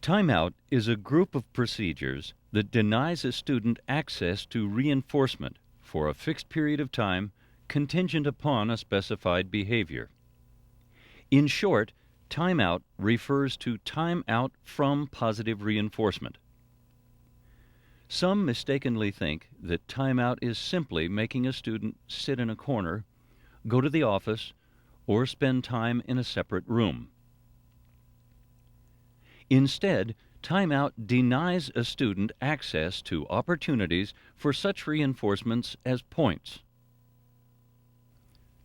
Timeout is a group of procedures that denies a student access to reinforcement for a fixed period of time contingent upon a specified behavior. In short, timeout refers to time out from positive reinforcement. Some mistakenly think that timeout is simply making a student sit in a corner, go to the office, or spend time in a separate room. Instead, timeout denies a student access to opportunities for such reinforcements as points,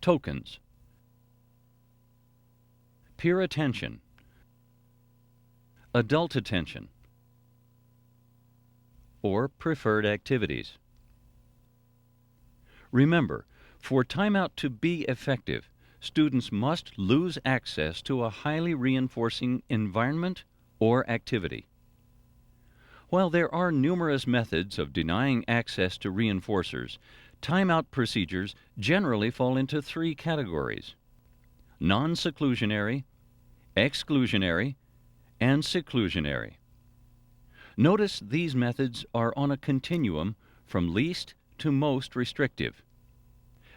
tokens, peer attention, adult attention, or preferred activities. Remember, for timeout to be effective, students must lose access to a highly reinforcing environment or activity. While there are numerous methods of denying access to reinforcers, timeout procedures generally fall into three categories: non-seclusionary, exclusionary, and seclusionary. Notice these methods are on a continuum from least to most restrictive.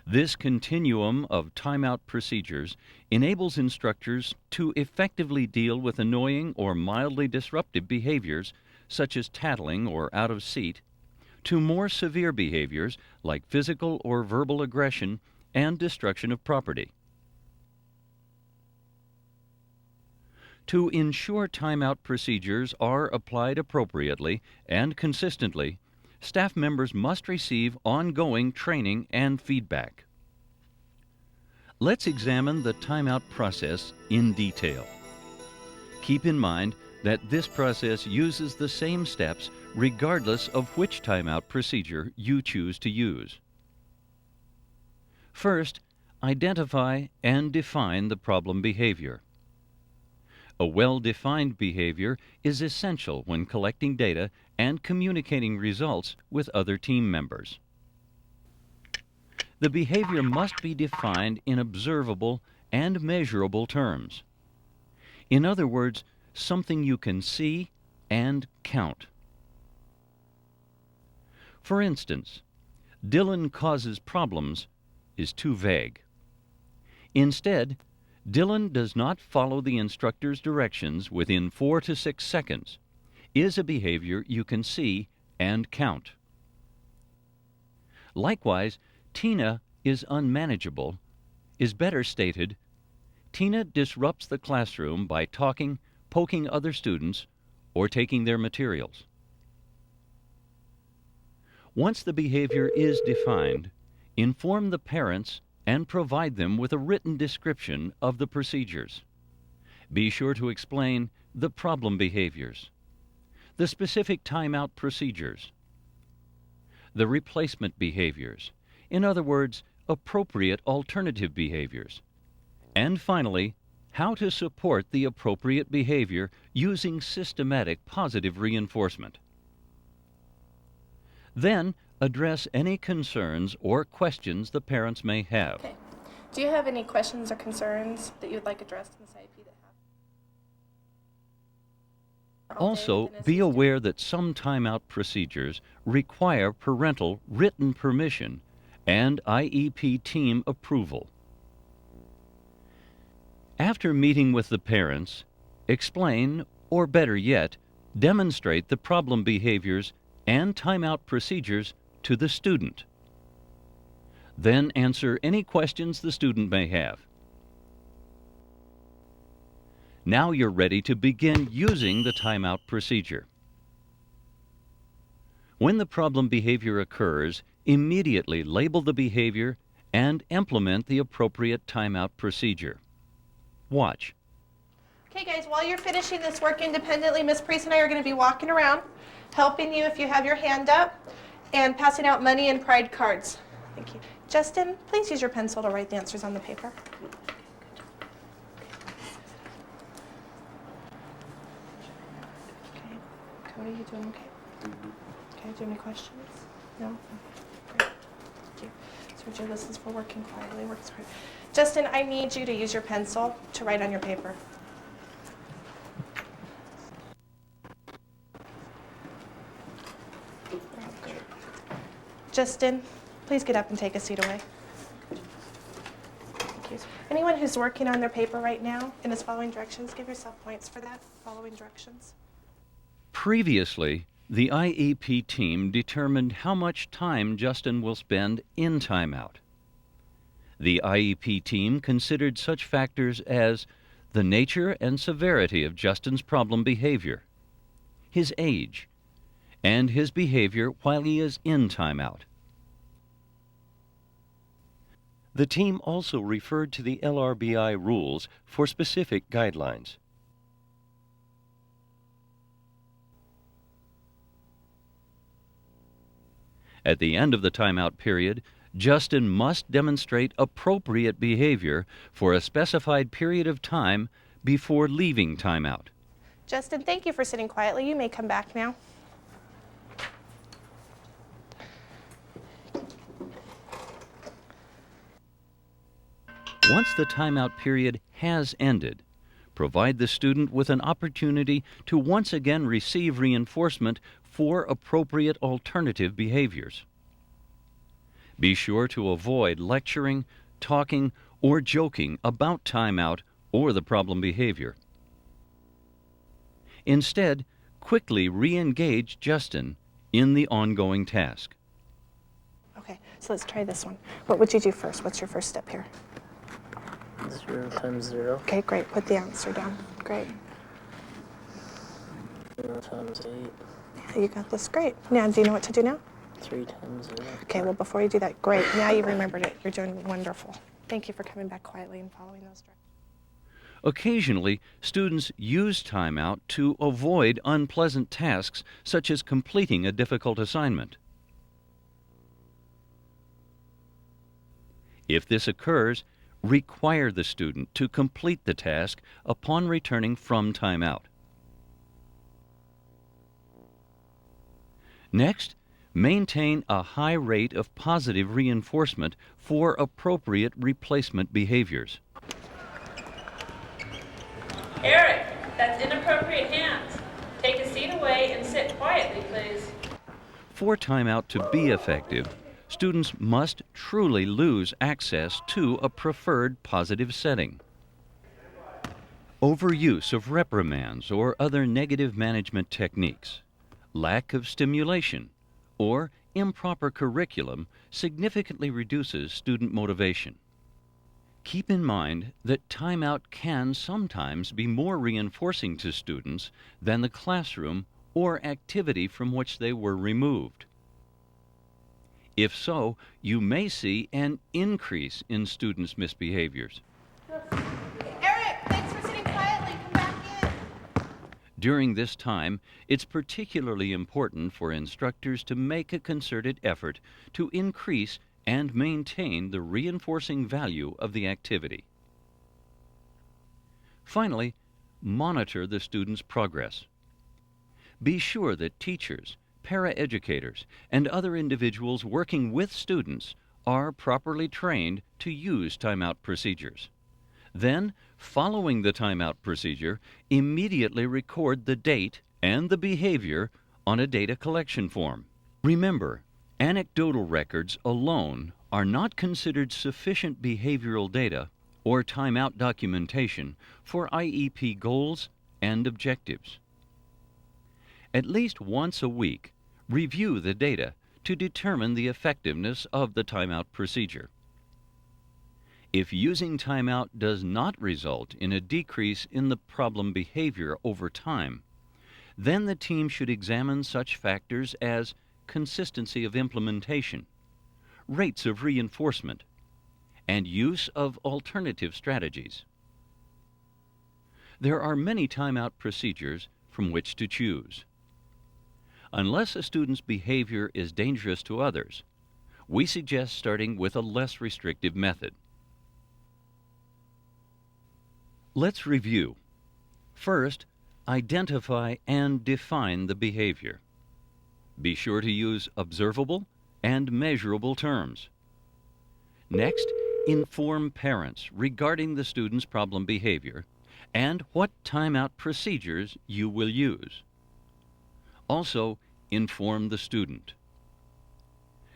This continuum of timeout procedures enables instructors to effectively deal with annoying or mildly disruptive behaviors such as tattling or out of seat, to more severe behaviors like physical or verbal aggression and destruction of property. To ensure timeout procedures are applied appropriately and consistently, staff members must receive ongoing training and feedback. Let's examine the timeout process in detail. Keep in mind that this process uses the same steps regardless of which timeout procedure you choose to use. First, identify and define the problem behavior. A well-defined behavior is essential when collecting data and communicating results with other team members. The behavior must be defined in observable and measurable terms. In other words, something you can see and count. For instance, Dylan causes problems is too vague. Instead, Dylan does not follow the instructor's directions within 4 to 6 seconds is a behavior you can see and count. Likewise, Tina is unmanageable is better stated: Tina disrupts the classroom by talking, poking other students, or taking their materials. Once the behavior is defined, inform the parents and provide them with a written description of the procedures. Be sure to explain the problem behaviors, the specific timeout procedures, the replacement behaviors, in other words, appropriate alternative behaviors, and finally, how to support the appropriate behavior using systematic positive reinforcement. Then, address any concerns or questions the parents may have. Okay. Do you have any questions or concerns that you would like addressed in this IEP that have? Also, be aware that some timeout procedures require parental written permission and IEP team approval. After meeting with the parents, explain, or better yet, demonstrate the problem behaviors and timeout procedures to the student. Then answer any questions the student may have. Now you're ready to begin using the timeout procedure. When the problem behavior occurs, immediately label the behavior and implement the appropriate timeout procedure. Watch. Okay guys, while you're finishing this work independently, Ms. Priest and I are going to be walking around, helping you if you have your hand up, and passing out money and pride cards. Thank you. Justin, please use your pencil to write the answers on the paper. Okay. Cody, you doing okay? Okay, do you have any questions? No? Okay, great. Thank you. Sergio listens for working quietly, works hard. Justin, I need you to use your pencil to write on your paper. Justin, please get up and take a seat away. Thank you. Anyone who's working on their paper right now and is following directions, give yourself points for that, following directions. Previously, the IEP team determined how much time Justin will spend in timeout. The IEP team considered such factors as the nature and severity of Justin's problem behavior, his age, and his behavior while he is in timeout. The team also referred to the LRBI rules for specific guidelines. At the end of the timeout period, Justin must demonstrate appropriate behavior for a specified period of time before leaving timeout. Justin, thank you for sitting quietly. You may come back now. Once the timeout period has ended, provide the student with an opportunity to once again receive reinforcement for appropriate alternative behaviors. Be sure to avoid lecturing, talking, or joking about timeout or the problem behavior. Instead, quickly re-engage Justin in the ongoing task. Okay, so let's try this one. What would you do first? What's your first step here? 0 times 0. Okay, great. Put the answer down. Great. 0 times 8. Yeah, you got this. Great. Now, do you know what to do now? 3 times 0. Okay, well, before you do that, great. Now you remembered it. You're doing wonderful. Thank you for coming back quietly and following those directions. Occasionally, students use timeout to avoid unpleasant tasks such as completing a difficult assignment. If this occurs, require the student to complete the task upon returning from timeout. Next, maintain a high rate of positive reinforcement for appropriate replacement behaviors. Eric, that's inappropriate hands. Take a seat away and sit quietly, please. For timeout to be effective, students must truly lose access to a preferred positive setting. Overuse of reprimands or other negative management techniques, lack of stimulation, or improper curriculum significantly reduces student motivation. Keep in mind that timeout can sometimes be more reinforcing to students than the classroom or activity from which they were removed. If so, you may see an increase in students' misbehaviors. Eric, thanks for sitting quietly. Come back in. During this time, it's particularly important for instructors to make a concerted effort to increase and maintain the reinforcing value of the activity. Finally, monitor the student's progress. Be sure that teachers, paraeducators, and other individuals working with students are properly trained to use timeout procedures. Then, following the timeout procedure, immediately record the date and the behavior on a data collection form. Remember, anecdotal records alone are not considered sufficient behavioral data or timeout documentation for IEP goals and objectives. At least once a week, review the data to determine the effectiveness of the timeout procedure. If using timeout does not result in a decrease in the problem behavior over time, then the team should examine such factors as consistency of implementation, rates of reinforcement, and use of alternative strategies. There are many timeout procedures from which to choose. Unless a student's behavior is dangerous to others, we suggest starting with a less restrictive method. Let's review. First, identify and define the behavior. Be sure to use observable and measurable terms. Next, inform parents regarding the student's problem behavior and what timeout procedures you will use. Also, inform the student.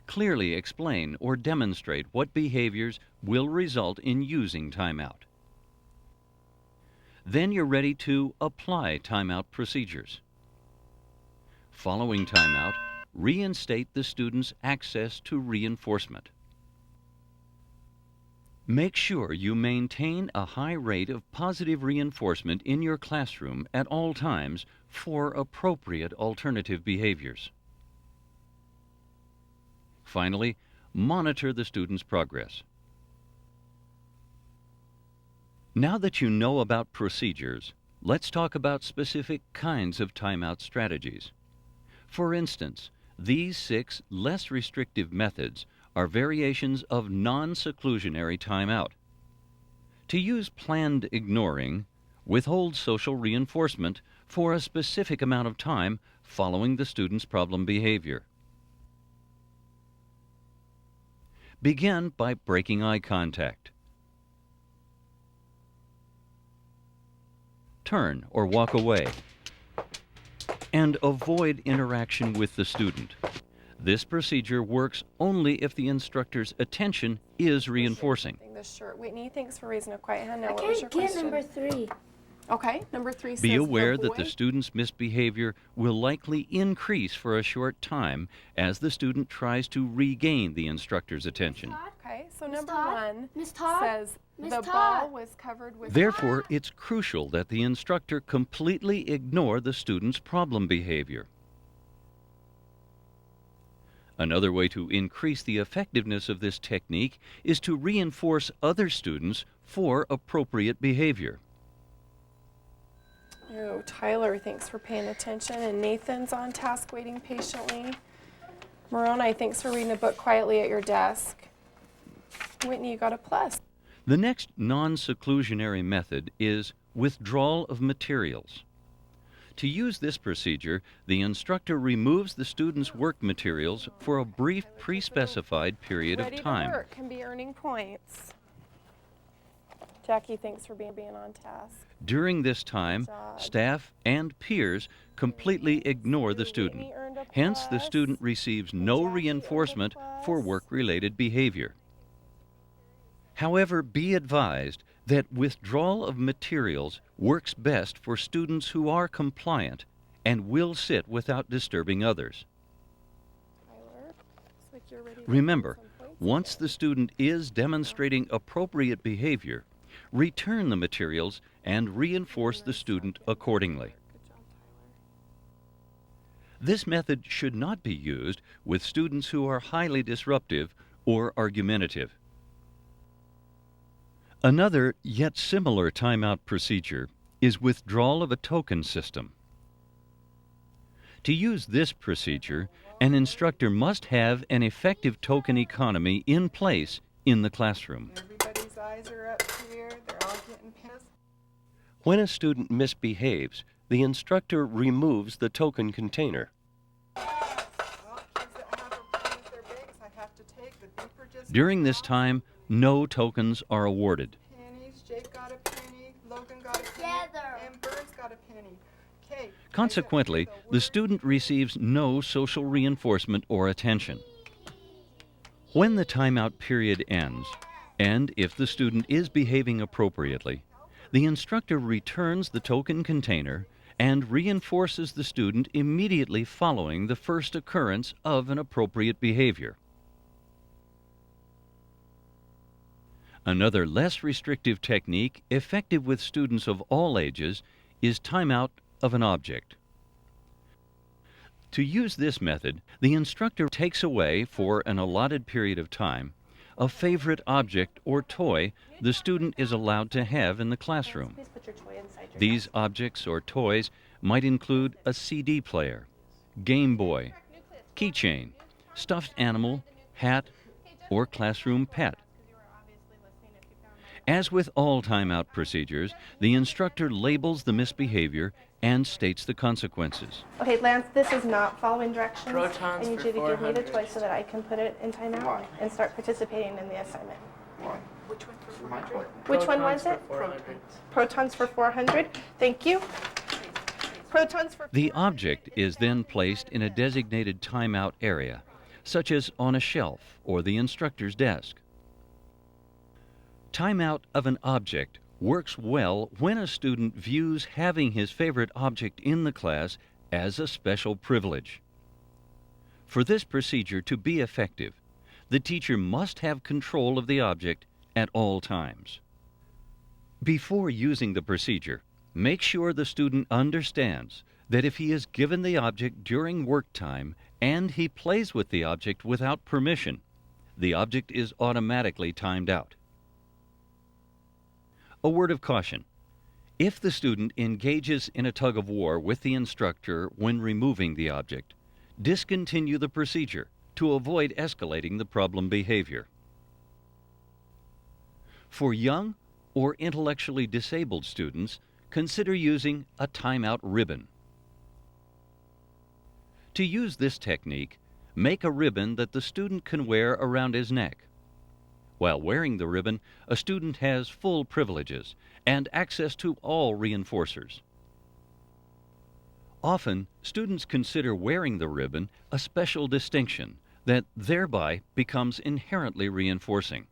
clearly explain or demonstrate what behaviors will result in using timeout. Then you're ready to apply timeout procedures. Following timeout, reinstate the student's access to reinforcement. Make sure you maintain a high rate of positive reinforcement in your classroom at all times for appropriate alternative behaviors. Finally, monitor the student's progress. Now that you know about procedures, let's talk about specific kinds of timeout strategies. For instance, these 6 less restrictive methods are variations of non-seclusionary timeout. To use planned ignoring, withhold social reinforcement for a specific amount of time following the student's problem behavior. Begin by breaking eye contact. Turn or walk away. And avoid interaction with the student. This procedure works only if the instructor's attention is reinforcing. This shirt. Whitney, thanks for raising a quiet hand. Now, I what was your can't get question? number 3. Okay, number 3 says Be aware that the avoid. student's misbehavior will likely increase for a short time as the student tries to regain the instructor's attention. Okay, so Miss number Todd? 1 Miss Todd? says Miss the Todd? ball was covered with. Therefore, it's crucial that the instructor completely ignore the student's problem behavior. Another way to increase the effectiveness of this technique is to reinforce other students for appropriate behavior. Oh, Tyler, thanks for paying attention. And Nathan's on task waiting patiently. Moroni, thanks for reading a book quietly at your desk. Whitney, you got a plus. The next non-seclusionary method is withdrawal of materials. To use this procedure, the instructor removes the student's work materials for a brief pre-specified period Ready of time. to work, can be earning points. Jackie, thanks for being on task. During this time, staff and peers completely ignore the student. Hence, the student receives no reinforcement for work-related behavior. However, be advised that withdrawal of materials works best for students who are compliant and will sit without disturbing others. Tyler, looks like you're ready to Remember, earn some points once again. the student is demonstrating appropriate behavior, return the materials and reinforce the student accordingly. Good job, Tyler. This method should not be used with students who are highly disruptive or argumentative. Another, yet similar timeout procedure is withdrawal of a token system. To use this procedure, an instructor must have an effective token economy in place in the classroom. Everybody's eyes are up here. They're all getting pissed. When a student misbehaves, the instructor removes the token container. Well, kids that have a problem with their bags, I have to take the beeper just. During this time, no tokens are awarded. Pennies. Jake got a penny. Logan got a penny. Together. And Burns got a penny. Okay. Consequently, the student receives no social reinforcement or attention. When the timeout period ends, and if the student is behaving appropriately, the instructor returns the token container and reinforces the student immediately following the first occurrence of an appropriate behavior. Another less restrictive technique effective with students of all ages is timeout of an object. To use this method, the instructor takes away for an allotted period of time a favorite object or toy the student is allowed to have in the classroom. Please put your toy inside your These objects or toys might include a CD player, Game Boy, keychain, stuffed animal, hat, or classroom pet. As with all timeout procedures, the instructor labels the misbehavior and states the consequences. Okay, Lance, this is not following directions. Protons I need for you to give me the 400. toy so that I can put it in timeout Why? and start participating in the assignment. Which one for My toy. Which one was Protons it? for 400. Protons for 400. Thank you. Protons for The object is then placed in a designated timeout area, such as on a shelf or the instructor's desk. Timeout of an object works well when a student views having his favorite object in the class as a special privilege. For this procedure to be effective, the teacher must have control of the object at all times. Before using the procedure, make sure the student understands that if he is given the object during work time and he plays with the object without permission, the object is automatically timed out. A word of caution. If the student engages in a tug of war with the instructor when removing the object, discontinue the procedure to avoid escalating the problem behavior. For young or intellectually disabled students, consider using a timeout ribbon. To use this technique, make a ribbon that the student can wear around his neck. While wearing the ribbon, a student has full privileges and access to all reinforcers. Often, students consider wearing the ribbon a special distinction that thereby becomes inherently reinforcing.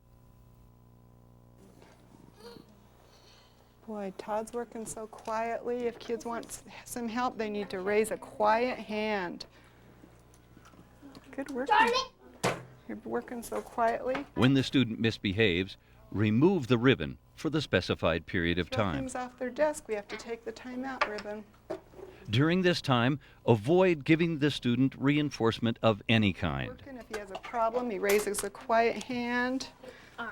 Boy, Todd's working so quietly. If kids want some help, they need to raise a quiet hand. Good work. You're working so quietly. When the student misbehaves, remove the ribbon for the specified period of Throw time. things off their desk, we have to take the timeout ribbon. During this time, avoid giving the student reinforcement of any kind. Working. If he has a problem, he raises a quiet hand,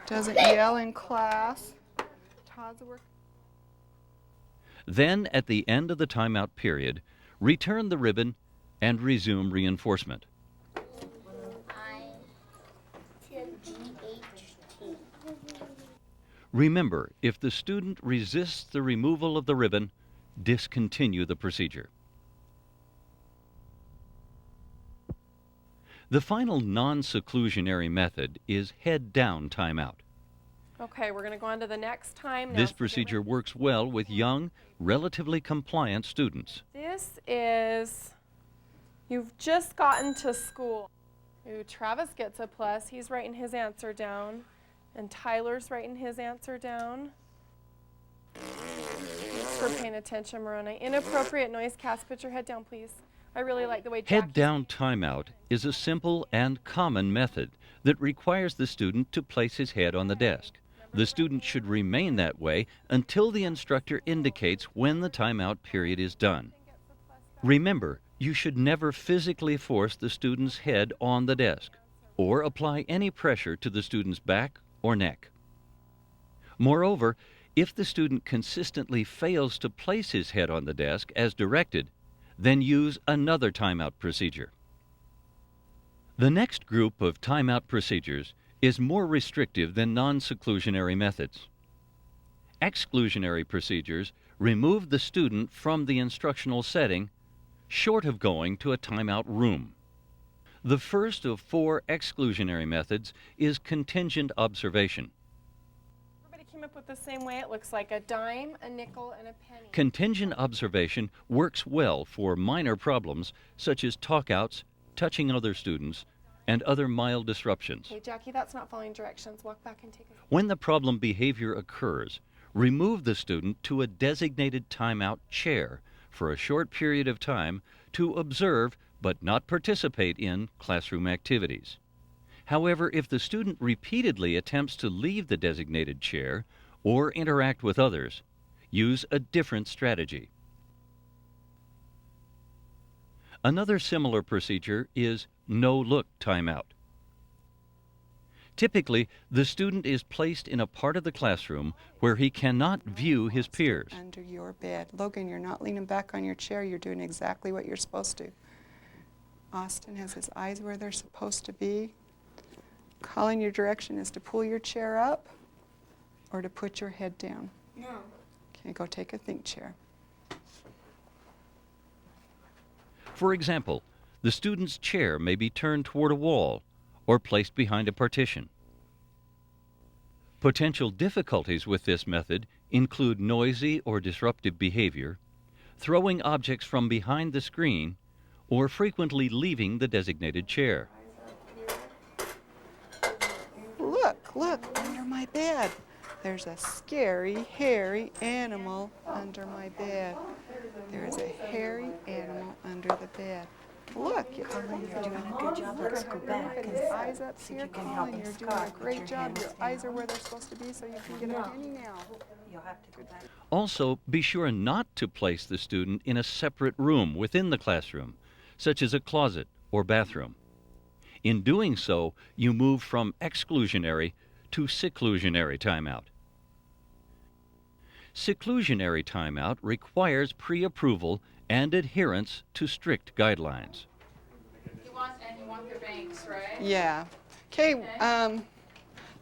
doesn't yell in class. Todd's working. Then, at the end of the timeout period, return the ribbon and resume reinforcement. Remember, if the student resists the removal of the ribbon, discontinue the procedure. The final non-seclusionary method is head-down timeout. Okay, we're going to go on to the next time now. This So get procedure ready. works well with young, relatively compliant students. This is, you've just gotten to school. Ooh, Travis gets a plus. He's writing his answer down. And Tyler's writing his answer down. Thanks for paying attention, Moroni. Inappropriate noise. Cass, put your head down, please. I really like the way Jackie's Head-down timeout is a simple and common method that requires the student to place his head on the desk. The student should remain that way until the instructor indicates when the timeout period is done. Remember, you should never physically force the student's head on the desk or apply any pressure to the student's back or neck. Moreover, if the student consistently fails to place his head on the desk as directed, then use another timeout procedure. The next group of timeout procedures is more restrictive than non-seclusionary methods. Exclusionary procedures remove the student from the instructional setting, short of going to a timeout room. The first of 4 exclusionary methods is contingent observation. Everybody came up with the same way. It looks like a dime, a nickel, and a penny. Contingent observation works well for minor problems such as talkouts, touching other students, and other mild disruptions. Okay, Jackie, that's not following directions. Walk back and take a... When the problem behavior occurs, remove the student to a designated timeout chair for a short period of time to observe but not participate in classroom activities. However, if the student repeatedly attempts to leave the designated chair or interact with others, use a different strategy. Another similar procedure is no-look timeout. Typically, the student is placed in a part of the classroom where he cannot view his peers. Under your bed. Logan, you're not leaning back on your chair. You're doing exactly what you're supposed to. Austin has his eyes where they're supposed to be. Calling your direction is to pull your chair up or to put your head down. No. Okay, go take a think chair. For example, the student's chair may be turned toward a wall or placed behind a partition. Potential difficulties with this method include noisy or disruptive behavior, throwing objects from behind the screen, or frequently leaving the designated chair. Look, under my bed. There's a scary, hairy animal under my bed. There is a hairy animal under the bed. Look, it's Colin, you're doing a good job. Let's go back Look at and his eyes up see if here. you can help Colin, him, you're doing Scott. a Put great your job. Your hands eyes are down. where they're supposed to be, so you can get a penny now. You'll have to go back. Also, be sure not to place the student in a separate room within the classroom, such as a closet or bathroom. In doing so, you move from exclusionary to seclusionary timeout. Seclusionary timeout requires pre-approval and adherence to strict guidelines. You want the banks, right? Yeah. Okay,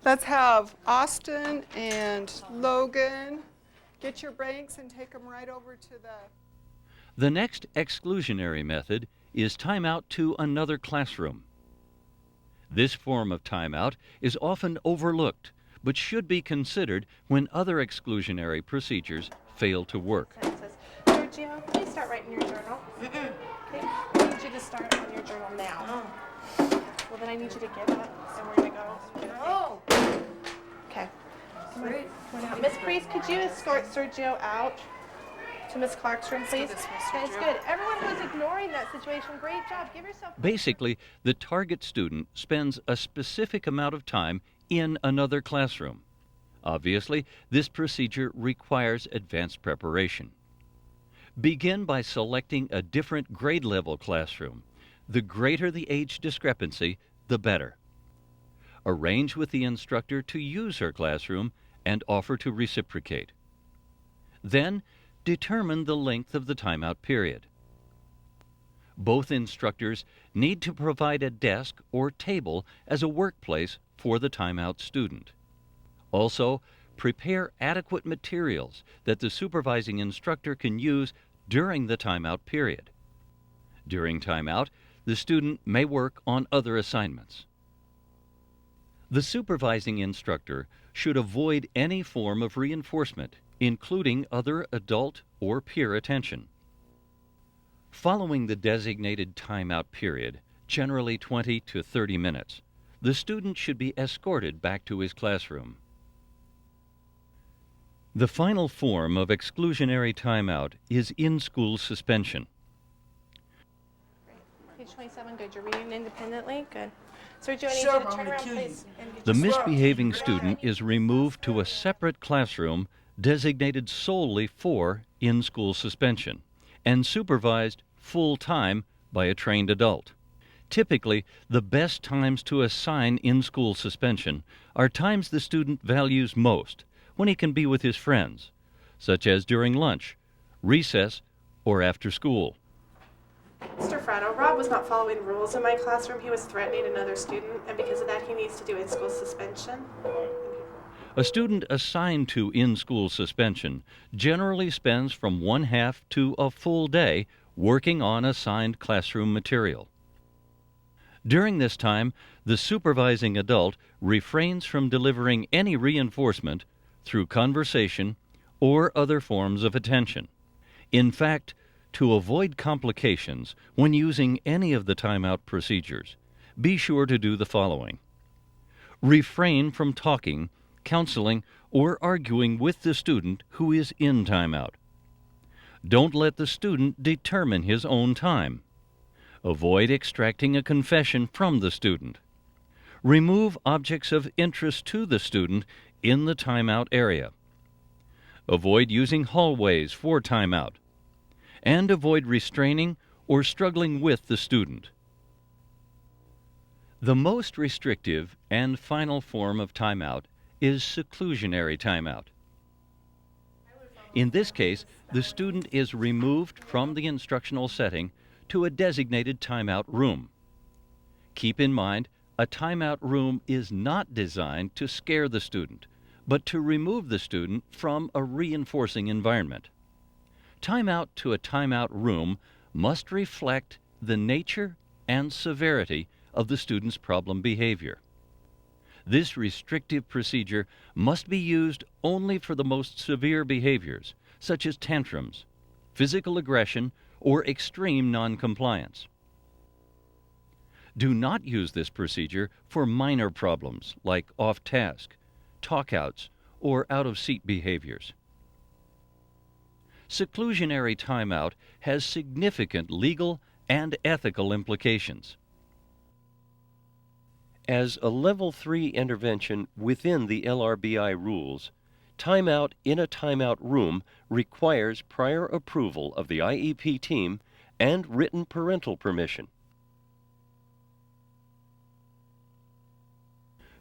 let's have Austin and Logan get your banks and take them right over to The next exclusionary method is timeout to another classroom. This form of timeout is often overlooked, but should be considered when other exclusionary procedures fail to work. It says, Sergio, please start writing your journal. Okay, I need you to start on your journal now. Well, then I need you to get up, and we're going to go. Oh, Okay. great. Miss Priest, could you escort Sergio out to Miss Clark's room, please? That's good. Everyone who's ignoring that situation, great job. Give yourself... Basically, the target student spends a specific amount of time in another classroom. Obviously, this procedure requires advanced preparation. Begin by selecting a different grade level classroom. The greater the age discrepancy, the better. Arrange with the instructor to use her classroom and offer to reciprocate. Then, determine the length of the timeout period. Both instructors need to provide a desk or table as a workplace for the timeout student. Also, prepare adequate materials that the supervising instructor can use during the timeout period. During timeout, the student may work on other assignments. The supervising instructor should avoid any form of reinforcement, including other adult or peer attention. Following the designated timeout period, generally 20 to 30 minutes, the student should be escorted back to his classroom. The final form of exclusionary timeout is in-school suspension. Page 27, good. You're reading independently? Good. Sergio, I need Sure, you to I'm turn gonna around, kill you. please. And get The your- misbehaving student is removed to a separate classroom designated solely for in-school suspension and supervised full-time by a trained adult. Typically, the best times to assign in-school suspension are times the student values most, when he can be with his friends, such as during lunch, recess, or after school. Mr. Frano, Rob was not following rules in my classroom. He was threatening another student, and because of that, he needs to do in-school suspension. A student assigned to in-school suspension generally spends from 1/2 to a full day working on assigned classroom material. During this time, the supervising adult refrains from delivering any reinforcement through conversation or other forms of attention. In fact, to avoid complications when using any of the timeout procedures, be sure to do the following. Refrain from talking, counseling, or arguing with the student who is in timeout. Don't let the student determine his own time. Avoid extracting a confession from the student. Remove objects of interest to the student in the timeout area. Avoid using hallways for timeout. And avoid restraining or struggling with the student. The most restrictive and final form of timeout is seclusionary timeout. In this case, the student is removed from the instructional setting to a designated timeout room. Keep in mind, a timeout room is not designed to scare the student, but to remove the student from a reinforcing environment. Timeout to a timeout room must reflect the nature and severity of the student's problem behavior. This restrictive procedure must be used only for the most severe behaviors, such as tantrums, physical aggression, or extreme noncompliance. Do not use this procedure for minor problems like off-task, talkouts, or out-of-seat behaviors. Seclusionary timeout has significant legal and ethical implications. As a Level 3 intervention within the LRBI rules, timeout in a timeout room requires prior approval of the IEP team and written parental permission.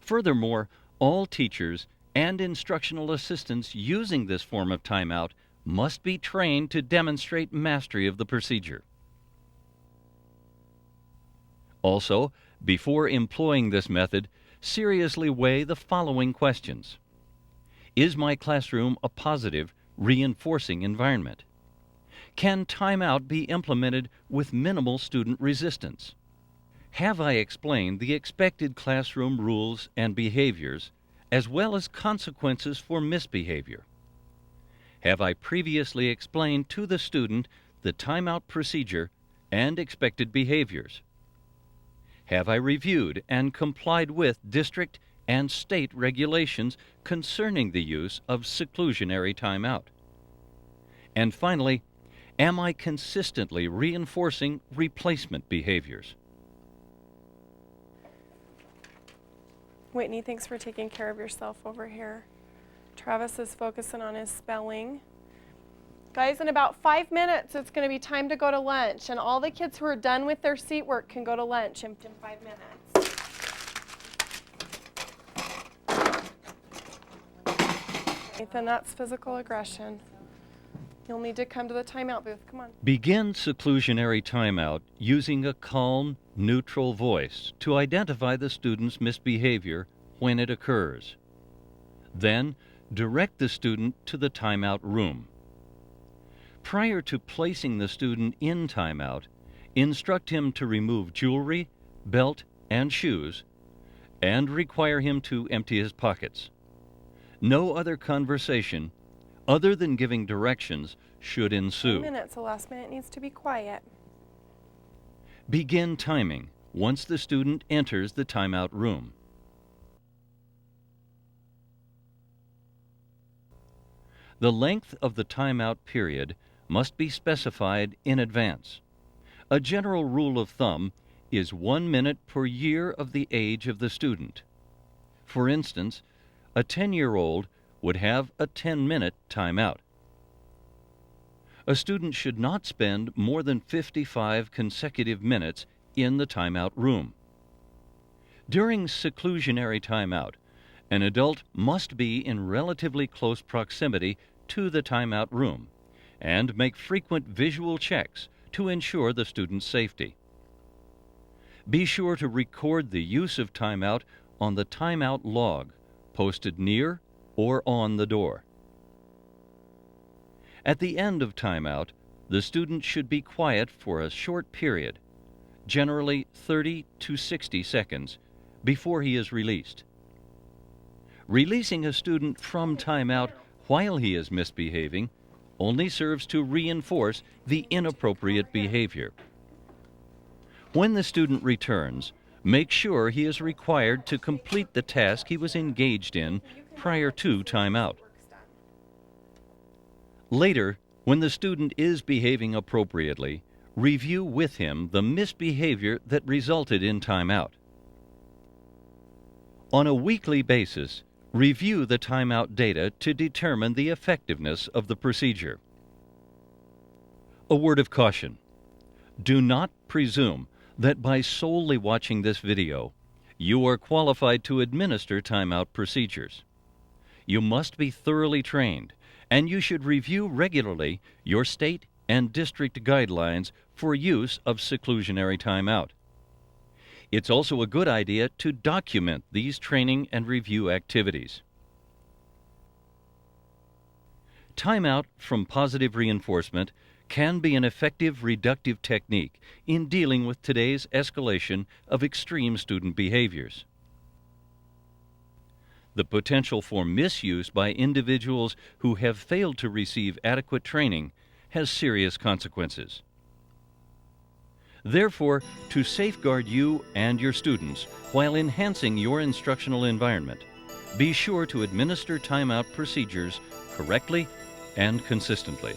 Furthermore, all teachers and instructional assistants using this form of timeout must be trained to demonstrate mastery of the procedure. Also, before employing this method, seriously weigh the following questions. Is my classroom a positive, reinforcing environment? Can timeout be implemented with minimal student resistance? Have I explained the expected classroom rules and behaviors, as well as consequences for misbehavior? Have I previously explained to the student the timeout procedure and expected behaviors? Have I reviewed and complied with district and state regulations concerning the use of seclusionary timeout? And finally, am I consistently reinforcing replacement behaviors? Whitney, thanks for taking care of yourself over here. Travis is focusing on his spelling. Guys, in about 5 minutes, it's going to be time to go to lunch, and all the kids who are done with their seat work can go to lunch in 5 minutes. Nathan, that's physical aggression. You'll need to come to the timeout booth. Come on. Begin seclusionary timeout using a calm, neutral voice to identify the student's misbehavior when it occurs. Then, direct the student to the timeout room. Prior to placing the student in timeout, instruct him to remove jewelry, belt, and shoes, and require him to empty his pockets. No other conversation, other than giving directions, should ensue. 10 minutes. The last minute needs to be quiet. Begin timing once the student enters the timeout room. The length of the timeout period must be specified in advance. A general rule of thumb is 1 minute per year of the age of the student. For instance, a 10-year-old would have a 10-minute timeout. A student should not spend more than 55 consecutive minutes in the timeout room. During seclusionary timeout, an adult must be in relatively close proximity to the timeout room and make frequent visual checks to ensure the student's safety. Be sure to record the use of timeout on the timeout log posted near or on the door. At the end of timeout, the student should be quiet for a short period, generally 30 to 60 seconds, before he is released. Releasing a student from timeout while he is misbehaving only serves to reinforce the inappropriate behavior. When the student returns, make sure he is required to complete the task he was engaged in prior to timeout. Later, when the student is behaving appropriately, review with him the misbehavior that resulted in timeout. On a weekly basis, review the timeout data to determine the effectiveness of the procedure. A word of caution. Do not presume that by solely watching this video, you are qualified to administer timeout procedures. You must be thoroughly trained, and you should review regularly your state and district guidelines for use of seclusionary timeout. It's also a good idea to document these training and review activities. Timeout from positive reinforcement can be an effective reductive technique in dealing with today's escalation of extreme student behaviors. The potential for misuse by individuals who have failed to receive adequate training has serious consequences. Therefore, to safeguard you and your students while enhancing your instructional environment, be sure to administer timeout procedures correctly and consistently.